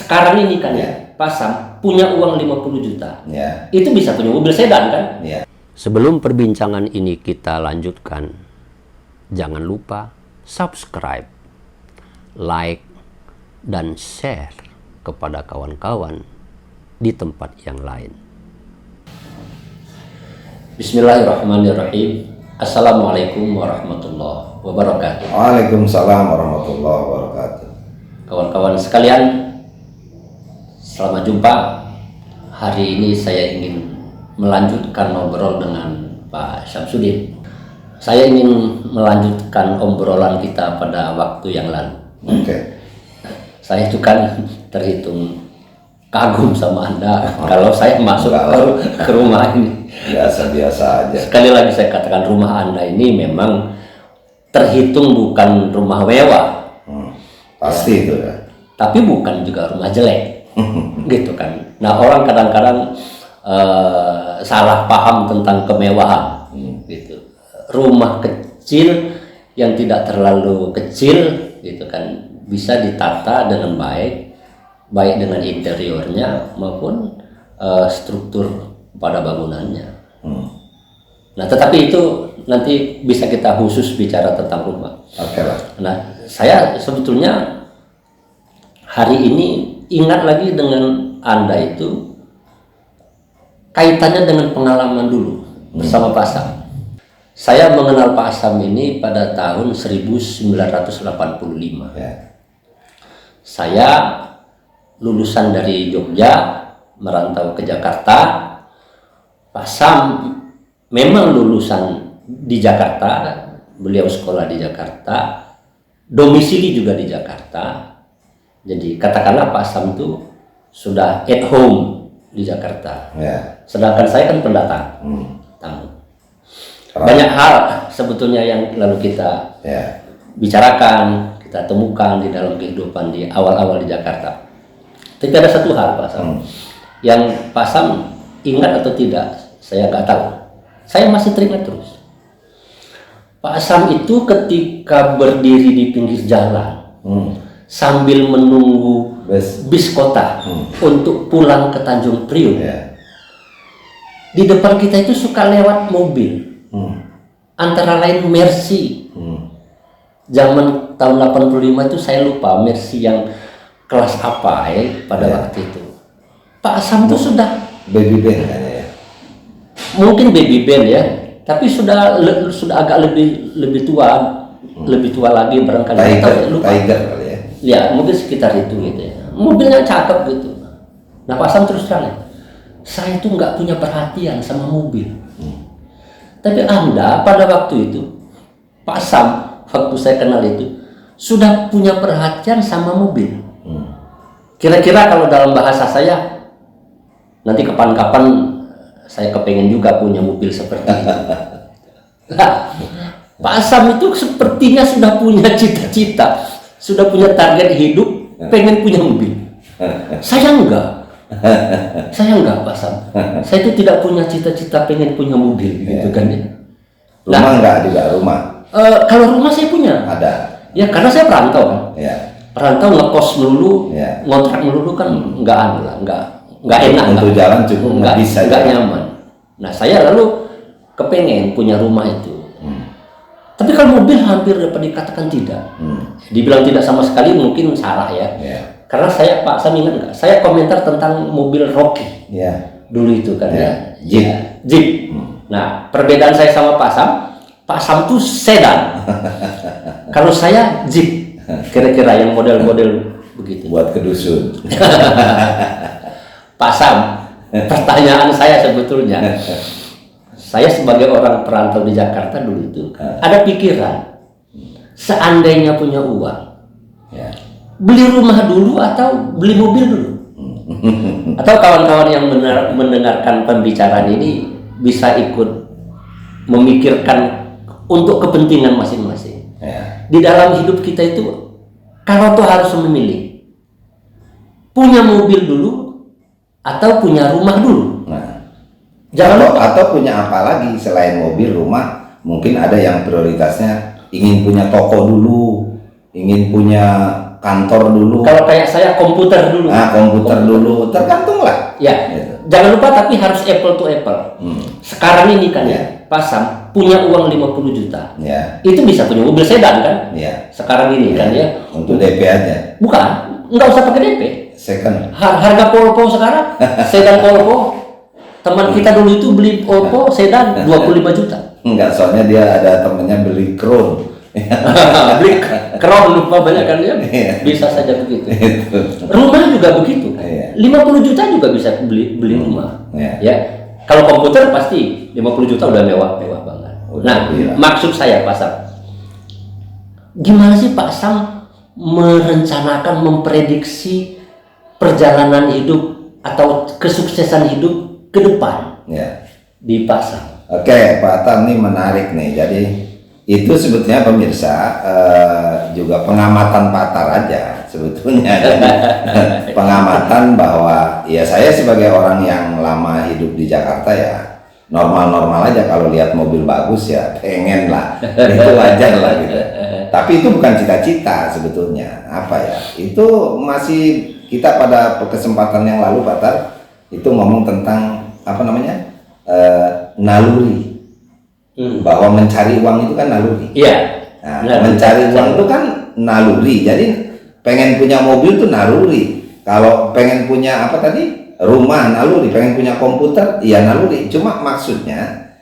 sekarang ini kan Ya. Pak Sam punya uang 50 juta. Ya. Itu bisa punya mobil sedan kan? Ya. Sebelum perbincangan ini kita lanjutkan, jangan lupa subscribe, like, dan share kepada kawan-kawan di tempat yang lain. Bismillahirrahmanirrahim. Assalamualaikum warahmatullahi wabarakatuh. Waalaikumsalam warahmatullahi wabarakatuh. Kawan-kawan sekalian, selamat jumpa. Hari ini saya ingin melanjutkan ngobrol dengan Pak Syamsuddin. Saya ingin melanjutkan obrolan kita pada waktu yang lalu. Oke. Saya itu kan terhitung kagum sama Anda kalau saya masuk ke rumah ini. Biasa-biasa aja. Sekali lagi saya katakan, rumah Anda ini memang terhitung bukan rumah mewah. Pasti itu ya. Tapi bukan juga rumah jelek. Gitu kan. Nah, orang kadang-kadang salah paham tentang kemewahan. Gitu. Rumah kecil yang tidak terlalu kecil gitu kan, bisa ditata dengan baik dengan interiornya maupun struktur pada bangunannya. Nah, tetapi itu nanti bisa kita khusus bicara tentang rumah. Oke lah. Nah, saya sebetulnya hari ini ingat lagi dengan Anda itu kaitannya dengan pengalaman dulu bersama Pak Sam. Saya mengenal Pak Sam ini pada tahun 1985. Ya. Saya lulusan dari Jogja, merantau ke Jakarta. Pak Sam memang lulusan di Jakarta, beliau sekolah di Jakarta, domisili juga di Jakarta. Jadi katakanlah Pak Sam itu sudah at home di Jakarta. Ya. Sedangkan saya kan pendatang, tamu. Banyak hal sebetulnya yang lalu kita bicarakan, kita temukan di dalam kehidupan di awal-awal di Jakarta. Tapi ada satu hal Pak Sam, yang Pak Sam ingat atau tidak, saya nggak tahu. Saya masih teringat terus. Pak Sam itu ketika berdiri di pinggir jalan, sambil menunggu bis kota untuk pulang ke Tanjung Priok, di depan kita itu suka lewat mobil. Antara lain Mercy. Zaman tahun 85 itu saya lupa Mercy yang kelas apa pada waktu itu. Pak Sam itu sudah Baby band kan ya. mungkin baby band ya, tapi sudah agak lebih tua lagi barangkali. Tiger kali ya. Ya, mungkin sekitar itu gitu ya. Mobilnya cakep gitu. Nah, Pak Sam terus terang, saya tuh nggak punya perhatian sama mobil. Tapi Anda pada waktu itu, Pak Sam, waktu saya kenal itu, sudah punya perhatian sama mobil. Kira-kira kalau dalam bahasa saya, nanti kapan-kapan saya kepengen juga punya mobil seperti itu. Nah, Pak Sam itu sepertinya sudah punya cita-cita, sudah punya target hidup, pengen punya mobil. Saya enggak. Saya enggak, Pak Sam. Saya itu tidak punya cita-cita pengen punya mobil, gitu kan ya. Rumah enggak juga rumah. Kalau rumah saya punya. Ada. Ya, karena saya perantau kan. Ya. Perantau ngekos melulu, Ya. ngontrak melulu kan enggak enak. Untuk jalan cukup enggak bisa. nyaman. Nah, saya lalu kepengen punya rumah itu. Tapi kalau mobil hampir dapat dikatakan tidak. Dibilang tidak sama sekali mungkin salah ya. Karena saya, Pak Sam ingat nggak? Saya komentar tentang mobil Rocky. Dulu itu kan ya. Jeep. Nah, perbedaan saya sama Pak Sam tuh sedan. Kalau saya Jeep. Kira-kira yang model-model begitu. Buat ke dusun. Pak Sam, pertanyaan saya sebetulnya, saya sebagai orang perantau di Jakarta dulu itu ada pikiran, seandainya punya uang, beli rumah dulu atau beli mobil dulu. Atau kawan-kawan yang mendengarkan pembicaraan ini bisa ikut memikirkan untuk kepentingan masing-masing. Di dalam hidup kita itu, kalau tuh harus memilih, punya mobil dulu atau punya rumah dulu. Atau punya apa lagi selain mobil, rumah? Mungkin ada yang prioritasnya ingin punya toko dulu, ingin punya kantor dulu. Kalau kayak saya komputer dulu. Nah, komputer dulu, tergantung lah. Ya, Gitu. jangan lupa tapi harus apple to apple. Sekarang ini kan ya, Pak Sam punya uang 50 juta. Ya. Itu bisa punya mobil sedan kan? Ya. Sekarang ini kan ya. Untuk DP aja. Bukan, nggak usah pakai DP. Second. Harga Volvo sekarang, sedan Volvo. Teman kita dulu itu beli Volvo sedan 25 juta. Enggak, soalnya dia ada temennya beli Crown. Beli Crown lupa banyak kan ya. Bisa saja begitu. Rumah juga begitu. 50 juta juga bisa beli rumah. Ya. Kalau komputer pasti 50 juta udah mewah banget. Nah, maksud saya Pak Sam, gimana sih Pak Sam merencanakan, memprediksi perjalanan hidup atau kesuksesan hidup ke depan di Pak Sam? Oke, Pak Tam, ini menarik nih. Jadi itu sebetulnya pemirsa juga pengamatan Pak Tar aja sebetulnya. Pengamatan bahwa ya saya sebagai orang yang lama hidup di Jakarta ya normal-normal aja, kalau lihat mobil bagus ya pengen lah, itu wajar lah gitu. Tapi itu bukan cita-cita sebetulnya, apa ya, itu masih kita pada kesempatan yang lalu Pak Tar itu ngomong tentang apa namanya naluri, bahwa mencari uang itu kan naluri. Iya. Nah, mencari uang itu kan naluri, jadi pengen punya mobil itu naluri. Kalau pengen punya apa tadi, rumah naluri, pengen punya komputer ya naluri. Cuma maksudnya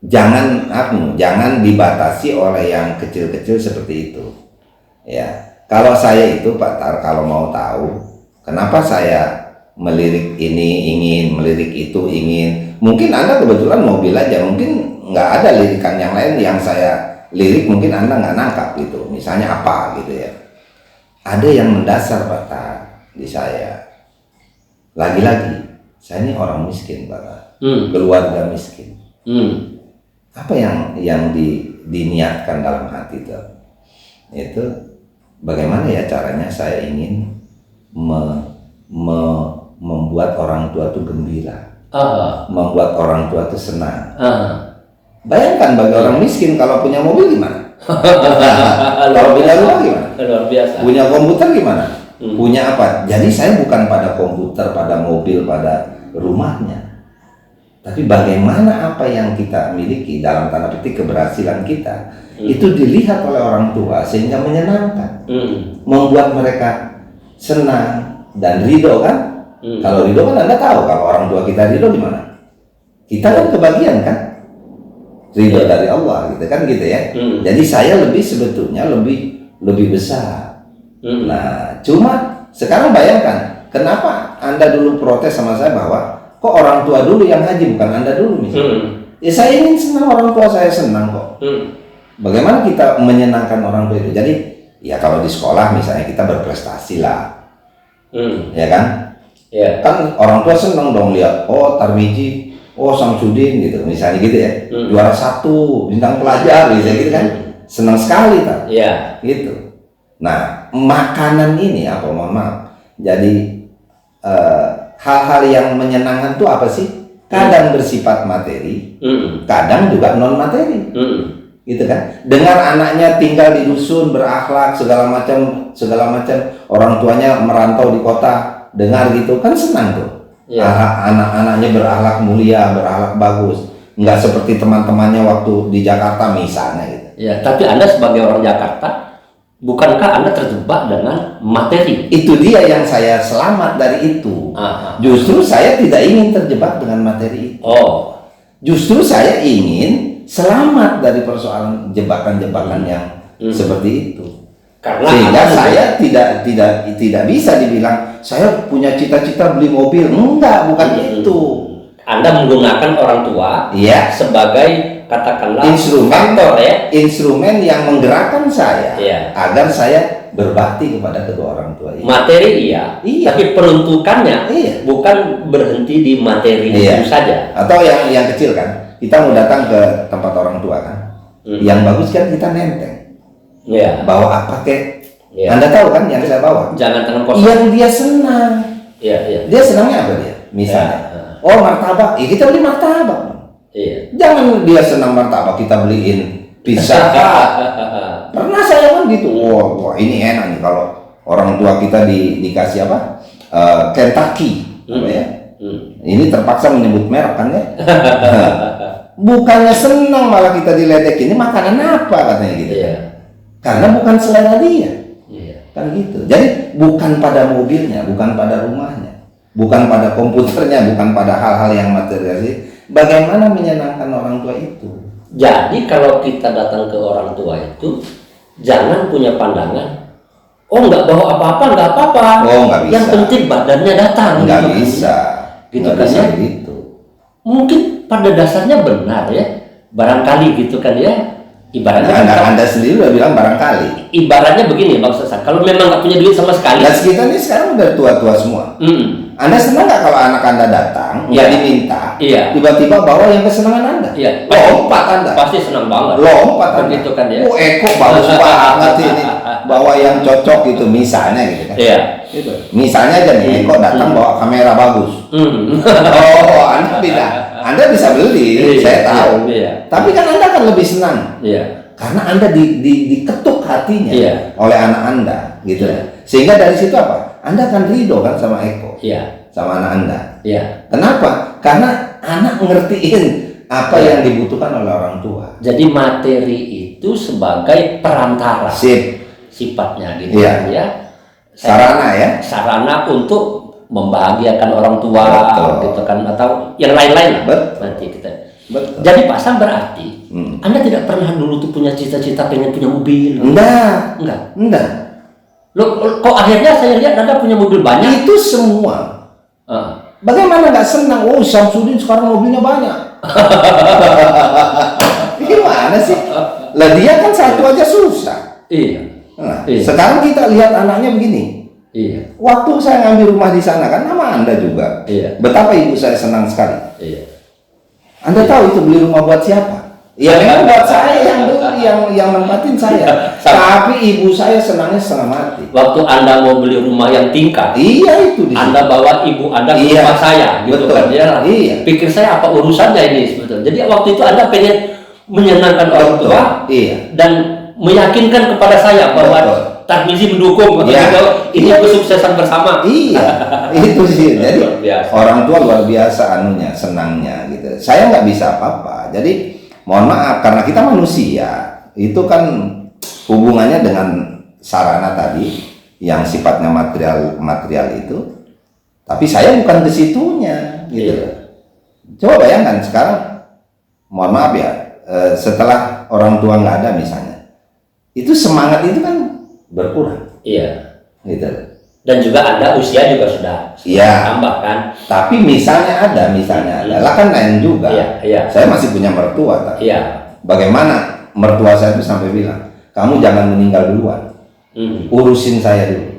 jangan dibatasi oleh yang kecil-kecil seperti itu. Ya, kalau saya itu Pak Tar, kalau mau tahu kenapa saya melirik ini ingin, melirik itu ingin, mungkin Anda kebetulan mobil aja, mungkin nggak ada lirikan yang lain yang saya lirik, mungkin Anda nggak nangkap gitu. Misalnya apa gitu ya. Ada yang mendasar Pak Tar di saya. Lagi-lagi saya ini orang miskin Pak Tar. Keluarga miskin. Apa yang diniatkan dalam hati itu bagaimana ya caranya saya ingin membuat orang tua itu gembira, membuat orang tua itu senang. Bayangkan bagi orang miskin kalau punya mobil gimana? Kalau punya rumah gimana? Luar biasa. Punya komputer gimana? Punya apa? Jadi saya bukan pada komputer, pada mobil, pada rumahnya, tapi bagaimana apa yang kita miliki, dalam tanda petik keberhasilan kita itu dilihat oleh orang tua sehingga menyenangkan, membuat mereka senang dan ridho kan? Kalau ridho kan Anda tahu, kalau orang tua kita ridho gimana? Kita kan kebagian kan? Ridho dari Allah gitu kan, gitu ya. Jadi saya sebetulnya lebih besar. Nah, cuma sekarang bayangkan kenapa Anda dulu protes sama saya bahwa kok orang tua dulu yang haji bukan Anda dulu misalnya. Ya saya ingin senang, orang tua saya senang kok. Bagaimana kita menyenangkan orang tua itu? Jadi ya kalau di sekolah misalnya kita berprestasi lah, ya kan? Kan orang tua senang dong lihat, oh Tarmizi, oh Samsudin gitu, misalnya gitu ya, juara 1, bintang pelajar gitu kan, senang sekali kan, gitu. Nah, makanan ini apa, mohon maaf, jadi hal-hal yang menyenangkan itu apa sih? Kadang bersifat materi, kadang juga non materi, gitu kan. Dengar anaknya tinggal di dusun, berakhlak segala macam, orang tuanya merantau di kota, dengar gitu kan senang tuh. Anak-anaknya berakhlak mulia, berakhlak bagus, nggak seperti teman-temannya waktu di Jakarta misalnya gitu. Ya, tapi Anda sebagai orang Jakarta, bukankah Anda terjebak dengan materi? Itu dia yang saya selamat dari itu. Justru saya tidak ingin terjebak dengan materi itu. Justru saya ingin selamat dari persoalan jebakan-jebakan yang seperti itu. Karena sehingga saya tidak bisa dibilang saya punya cita-cita beli mobil. Enggak, bukan itu. Anda menggunakan orang tua sebagai katakanlah instrumen yang menggerakkan saya agar saya berbakti kepada kedua orang tua ini. Materi tapi peruntukannya bukan berhenti di materi itu saja. Atau yang kecil kan, kita mau datang ke tempat orang tua kan, yang bagus kan kita nenteng. Bawa apa kek? Anda tahu kan yang saya bawa? Jangan tangan kosong. Yang dia senang. Dia senangnya apa dia? Misalnya, oh martabak, kita beli martabak. Jangan dia senang martabak kita beliin pizza. Pernah saya kan gitu, wah ini enak nih, orang tua kita dikasih apa? Kentucky, apa ya? Ini terpaksa menyebut merek kan ya? Bukannya senang malah kita diledekin, ini makanan apa katanya gitu. Karena bukan selera dia. Kan gitu. Jadi bukan pada mobilnya, bukan pada rumahnya, bukan pada komputernya, bukan pada hal-hal yang materialistis. Bagaimana menyenangkan orang tua itu? Jadi kalau kita datang ke orang tua itu jangan punya pandangan, oh nggak bawa apa-apa, nggak apa-apa. Oh nggak bisa. Yang penting badannya datang. Nggak bisa. Gitu nggak kan bisa ya? gitu. Mungkin pada dasarnya benar ya, barangkali gitu kan ya. Ibaratnya Anda sendiri udah bilang barangkali. Ibaratnya begini Bang Sasan, kalau memang nggak punya duit sama sekali. Dan kita ini sekarang udah tua-tua semua. Anda senang nggak kalau anak Anda datang, nggak diminta, tiba-tiba bawa yang kesenangan Anda? Lompat Anda. Pasti senang banget. Lompat Anda. Begitu kan ya. Oh Eko bagus banget ini, bawa yang cocok gitu misalnya gitu kan. Gitu. Misalnya aja nih Eko datang bawa kamera bagus. Oh Anda tidak, Anda bisa beli, saya tahu. Tapi kan Anda kan lebih senang. Karena Anda diketuk hatinya oleh anak Anda gitu. Sehingga dari situ apa? Anda akan ridho kan sama Eko, sama anak Anda. Kenapa? Karena anak ngertiin apa yang dibutuhkan oleh orang tua. Jadi materi itu sebagai perantara. Sifatnya gitu ya. Sarana ya. Sarana untuk membahagiakan orang tua gitu kan, atau yang lain-lain lah. Nanti kita. Jadi Pak Sam berarti Anda tidak pernah dulu tuh punya cita-cita pengen punya mobil? Enggak. Loh, kok akhirnya saya lihat Anda punya mobil banyak? Itu semua. Bagaimana nggak senang? Oh Samsudin sekarang mobilnya banyak. Gimana sih? Lah dia kan satu aja susah. Sekarang kita lihat anaknya begini. Waktu saya ngambil rumah di sana kan nama Anda juga. Betapa ibu saya senang sekali. Anda tahu itu beli rumah buat siapa? Ya memang buat saya yang dulu yang nempatin saya. Tapi ibu saya senangnya setengah mati. Waktu Anda mau beli rumah yang tingkat, itu Anda bawa ibu Anda ke rumah saya, gitu kan dia. Pikir saya apa urusannya ini sebetulnya. Jadi waktu itu Anda pengen menyenangkan orang tua dan meyakinkan kepada saya bahwa Tarmizi mendukung ini kesuksesan bersama. Itu sih. Jadi orang tua luar biasa anunya, senangnya gitu. Saya nggak bisa apa-apa. Jadi mohon maaf karena kita manusia itu kan hubungannya dengan sarana tadi yang sifatnya material itu. Tapi saya bukan ke situnya gitu. Coba bayangkan sekarang, mohon maaf ya, setelah orang tua nggak ada misalnya, itu semangat itu kan berkurang. Gitu. Dan juga Anda usia juga sudah tambah kan. Tapi misalnya ada, lah kan lain juga. Saya masih punya mertua. Bagaimana mertua saya itu sampai bilang, kamu jangan meninggal duluan, urusin saya dulu.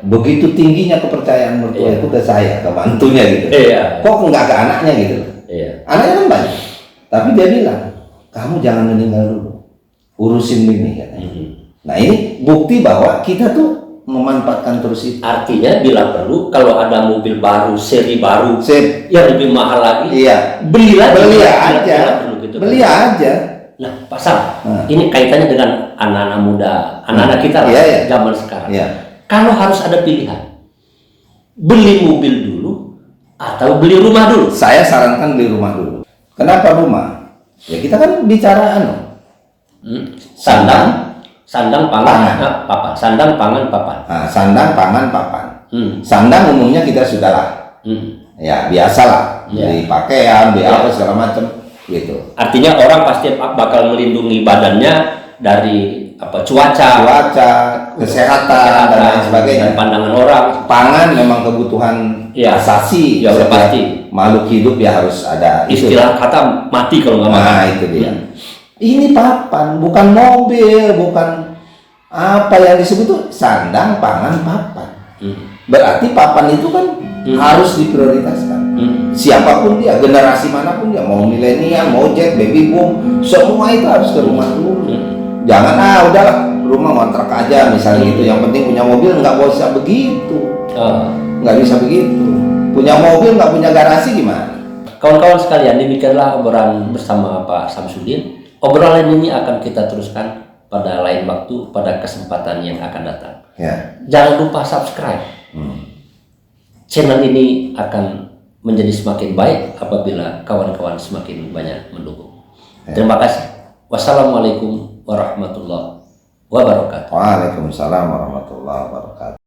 Begitu tingginya kepercayaan mertua itu ke saya, ke mantunya gitu. Kok nggak ke anaknya gitu? Anaknya kan banyak, tapi dia bilang, kamu jangan meninggal dulu, urusin ini katanya. Nah ini bukti bahwa kita tuh memanfaatkan terus itu. Artinya bila perlu kalau ada mobil baru, seri baru, yang lebih mahal lagi, beli aja. Beli aja. Nah, Pak Sam, ini kaitannya dengan anak-anak muda, anak-anak kita lah, zaman sekarang. Kalau harus ada pilihan, beli mobil dulu atau beli rumah dulu? Saya sarankan beli rumah dulu. Kenapa rumah? Ya kita kan bicara sandang pangan papan. Sandang pangan papan. Sandang pangan papan. Sandang umumnya kita sudah lah. Ya biasalah. Beli pakaian, beli apa segala macam gitu. Artinya orang pasti bakal melindungi badannya dari cuaca, kesehatan dan lain sebagainya. Dan pandangan orang. Pangan memang kebutuhan asasi. Pasti. Makhluk hidup ya harus ada. Istilah kata mati kalau nggak makan. Nah itu dia. Ini papan, bukan mobil, bukan apa yang disebut itu sandang, pangan, papan. Berarti papan itu kan harus diprioritaskan. Siapapun dia, generasi manapun dia, mau milenial, mau Z, baby boom, semua itu harus ke rumah dulu. Jangan udahlah rumah ngontrak aja misalnya gitu. Yang penting punya mobil, nggak bisa begitu. Nggak bisa begitu. Punya mobil nggak punya garasi gimana? Kawan-kawan sekalian, demikianlah obrolan bersama Pak Samsudin. Obrolan ini akan kita teruskan pada lain waktu, pada kesempatan yang akan datang. Ya. Jangan lupa subscribe. Channel ini akan menjadi semakin baik apabila kawan-kawan semakin banyak mendukung. Terima kasih. Wassalamualaikum warahmatullahi wabarakatuh. Waalaikumsalam warahmatullahi wabarakatuh.